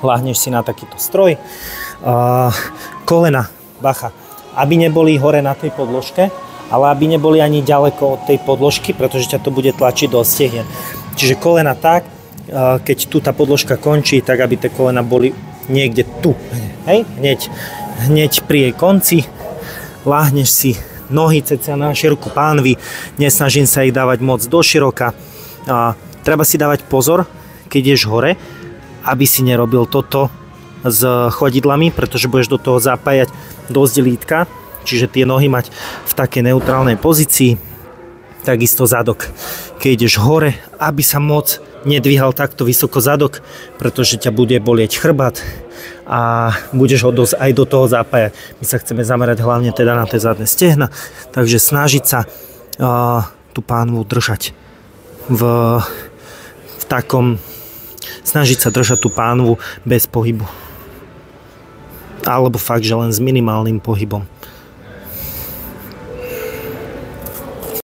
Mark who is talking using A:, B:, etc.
A: Láhneš si na takýto stroj. Kolena, bacha, aby neboli hore na tej podložke, ale aby neboli ani ďaleko od tej podložky, pretože ťa to bude tlačiť do stehien. Čiže kolena tak, keď tu tá podložka končí, tak aby tie kolena boli niekde tu. Hej? Hneď pri jej konci. Láhneš si nohy cca na šírku pánvy. Nesnažím sa ich dávať moc do široka. Treba si dávať pozor, keď ješ hore, aby si nerobil toto s chodidlami, pretože budeš do toho zapájať dosť lítka. Čiže tie nohy mať v takej neutrálnej pozícii. Takisto zadok, keď ideš hore, aby sa moc nedvíhal takto vysoko zadok, pretože ťa bude bolieť chrbát a budeš ho dosť aj do toho zapájať. My sa chceme zamerať hlavne teda na tie zadné stehna, takže snažiť sa tú pánvu držať v takom, snažiť sa držať tú pánvu bez pohybu. Alebo fakt, že len s minimálnym pohybom.